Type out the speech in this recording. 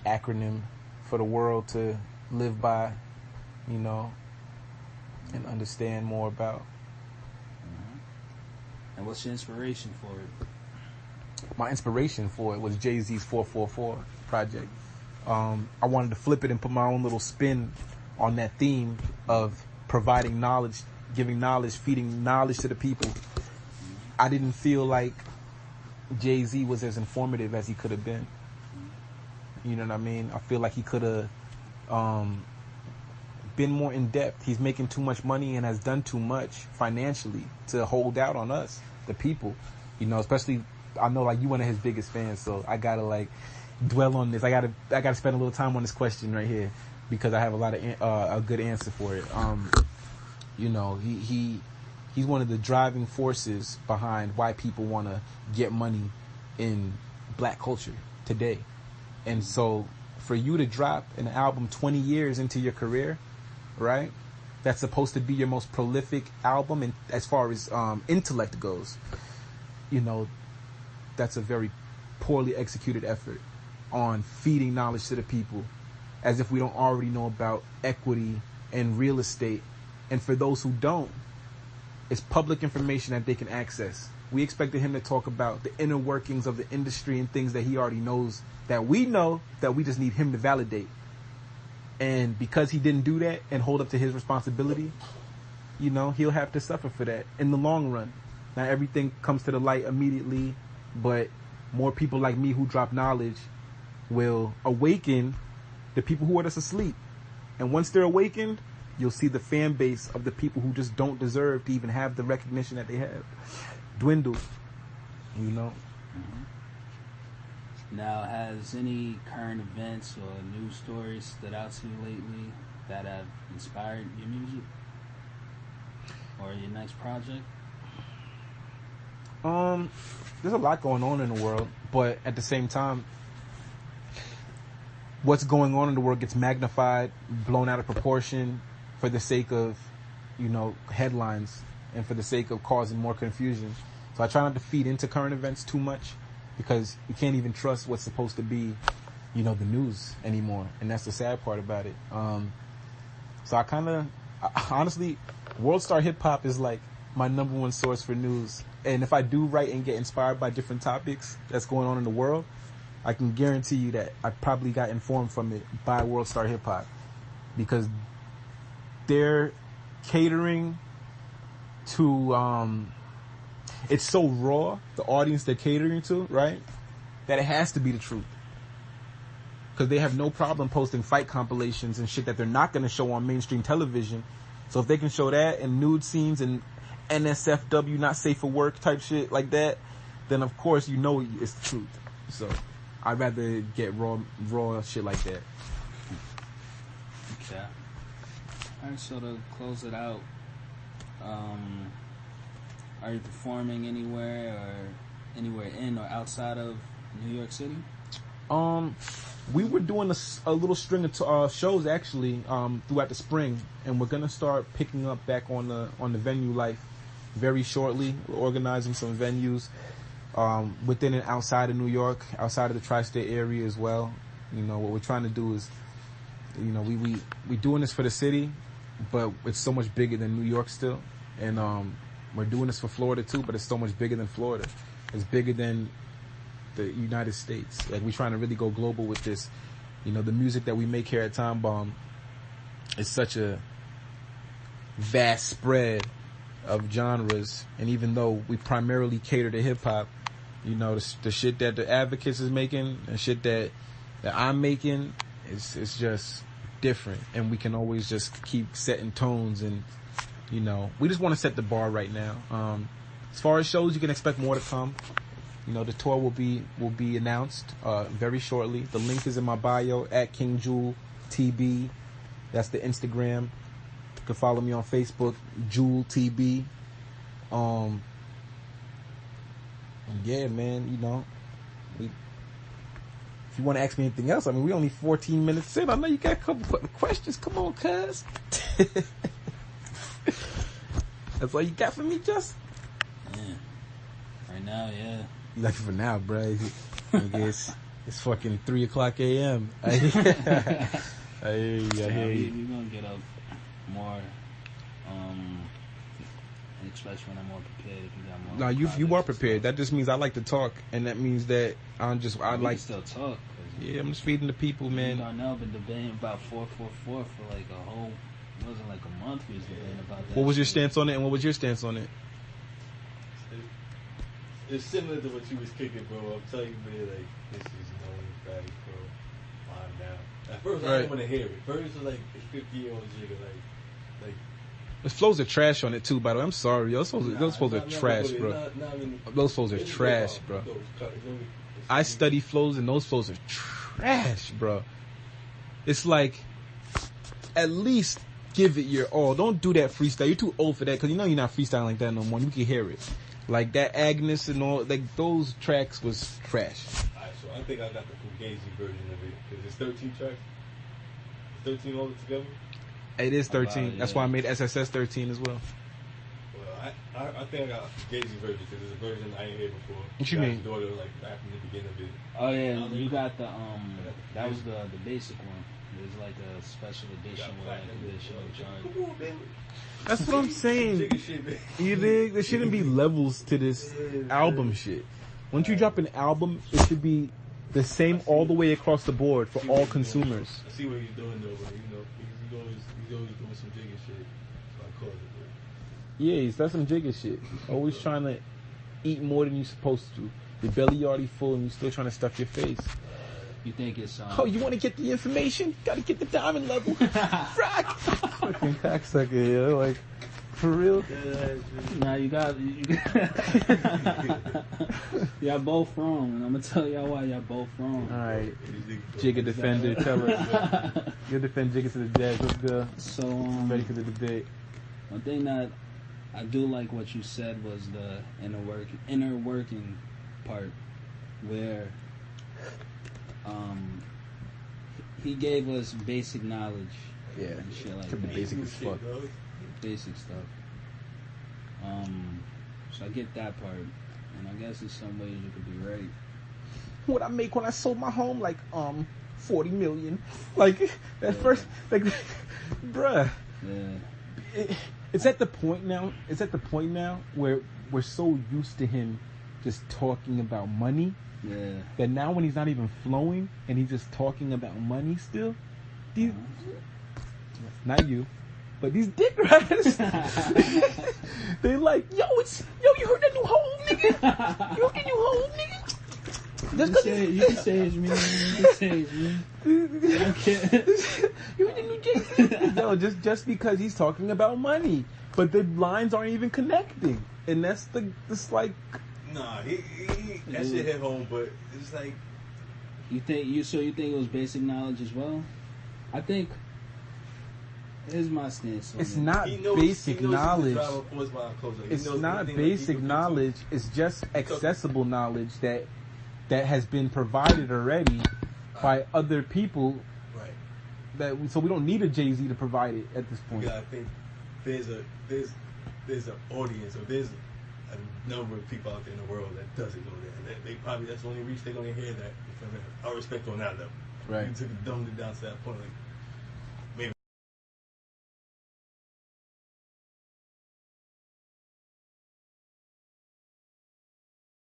acronym for the world to live by, you know, and understand more about. And what's your inspiration for it? My inspiration for it was Jay-Z's 444 project. I wanted to flip it and put my own little spin on that theme of providing knowledge, giving knowledge, feeding knowledge to the people. I didn't feel like Jay-Z was as informative as he could have been. You know what I mean? I feel like he could have been more in depth. He's making too much money and has done too much financially to hold out on us, the people. You know, especially, I know like you one of his biggest fans, so I gotta like dwell on this. I gotta spend a little time on this question right here because I have a lot of a good answer for it. You know, he's one of the driving forces behind why people want to get money in black culture today. And so for you to drop an album 20 years into your career, right? That's supposed to be your most prolific album, and as far as intellect goes, you know, that's a very poorly executed effort on feeding knowledge to the people, as if we don't already know about equity and real estate. And for those who don't, it's public information that they can access. We expected him to talk about the inner workings of the industry and things that he already knows, that we know, that we just need him to validate. And because he didn't do that and hold up to his responsibility, you know, he'll have to suffer for that in the long run. Not everything comes to the light immediately, but more people like me who drop knowledge will awaken the people who are just asleep. And once they're awakened, you'll see the fan base of the people who just don't deserve to even have the recognition that they have dwindle, you know. Now, has any current events or news stories stood out to you lately that have inspired your music or your next project? There's a lot going on in the world, but at the same time, what's going on in the world gets magnified, blown out of proportion for the sake of, you know, headlines and for the sake of causing more confusion. So I try not to feed into current events too much because you can't even trust what's supposed to be, you know, the news anymore. And that's the sad part about it. So I honestly, World Star Hip Hop is like my number one source for news. And if I do write and get inspired by different topics that's going on in the world, I can guarantee you that I probably got informed from it by World Star Hip Hop, because they're catering to, it's so raw, the audience they're catering to, right, that it has to be the truth. Because they have no problem posting fight compilations and shit that they're not going to show on mainstream television. So if they can show that and nude scenes and NSFW, not safe for work type shit like that, then of course you know it's the truth. So I'd rather get raw shit like that. Okay. Alright, so to close it out, are you performing anywhere in or outside of New York City? We were doing a little string of shows actually throughout the spring, and we're gonna start picking up back on the venue life very shortly. We're organizing some venues within and outside of New York, outside of the tri-state area as well. You know, what we're trying to do is, you know, we doing this for the city, but it's so much bigger than New York still, and we're doing this for Florida too, but it's so much bigger than Florida. It's bigger than the United States. Like, we're trying to really go global with this. You know, the music that we make here at Time Bomb is such a vast spread of genres, and even though we primarily cater to hip hop, you know, the shit that the Advocates is making and shit that I'm making, it's just different, and we can always just keep setting tones, and you know, we just want to set the bar right now. As far as shows, you can expect more to come. You know, the tour will be announced very shortly. The link is in my bio at King Jewel TB. That's the Instagram. You can follow me on Facebook, Jewel TB. Yeah, man. You know, if you want to ask me anything else, I mean, we only 14 minutes in. I know you got a couple of questions. Come on, cuz. That's all you got for me, Just? Yeah. Right now, yeah. You like it for now, bro. I guess It's fucking 3:00 a.m. I hear you. You're gonna get up more, especially when I'm more prepared. If you got more. No, you are prepared. That just means I like to talk, and that means that I like still talk. Yeah, I'm just feeding the people, man. Darnell been debating about 444 for like a whole. It wasn't like a month. We was debating about that. What was your stance on it, and what was your stance on it? It's similar to what you was kicking, bro. I'm telling you, man, like, this is known fact, bro. Mine now. At first, I didn't want to hear it. First, it was like a 50-year-old jigger, like. The flows are trash on it too, by the way. I'm sorry, those flows are trash, bro. Those flows are trash, bro. I study flows, and those flows are trash, bro. It's like, at least give it your all. Don't do that freestyle. You're too old for that, because you know you're not freestyling like that no more. You can hear it. Like that Agnes and all, like those tracks was trash. Alright, so I think I got the Fugazi version of it. Because it's 13 tracks. It's 13 all together. It is 13. That's why I made SSS 13 as well. Well, I think I got a Fugazi version because it's a version I ain't heard before. What you mean? Daughter, like back in the beginning of it. Oh yeah, you got the that was the basic one. There's like a special edition with like additional charge. Come on, baby. That's what I'm saying. You dig? There shouldn't be levels to this album shit. Once you drop an album, it should be the same all the way across the board for all consumers. I see what he's doing though, but he's always doing some jiggy shit. So I call it, bro. Yeah, he's done some jigger shit. Always trying to eat more than you're supposed to. Your belly already full and you're still trying to stuff your face. You think it's oh, you want to get the information? Gotta get the diamond level. Frack. Fucking cocksucker, yo. Like, for real? Nah, y'all both wrong. And I'm gonna tell y'all why y'all both wrong. Alright. Jigga defender, tell us. You'll defend Jigga to the death. Let's go. So, ready for the debate. One thing that I do like what you said was the inner working part where he gave us basic knowledge. Yeah, and shit like could be basic as fuck. Basic stuff. So I get that part, and I guess in some ways you could be right. What I make when I sold my home, like 40 million. Like that first, like, bruh. Yeah. It's at the point now. It's at the point now where we're so used to him just talking about money. Yeah. That now when he's not even flowing and he's just talking about money still, these, not you, but these dick riders, they like, you heard that new home, nigga? You heard that new home, nigga? You can say it's me. You can say it's me. You heard the new Jay-Z? Yo, just because he's talking about money, but the lines aren't even connecting, and that's like. Nah, that shit hit home, but it's like. You think it was basic knowledge as well? I think. Here's my stance on it's it. not basic knowledge. It's not basic knowledge. It's just accessible knowledge that has been provided already by other people. Right. So we don't need a Jay-Z to provide it at this point. Yeah, I think there's an audience, or there's a number of people out there in the world that doesn't know that. And they probably, that's the only reach they're going to hear that. I respect on that level. Right. You took it dumbed it down to that point. Like,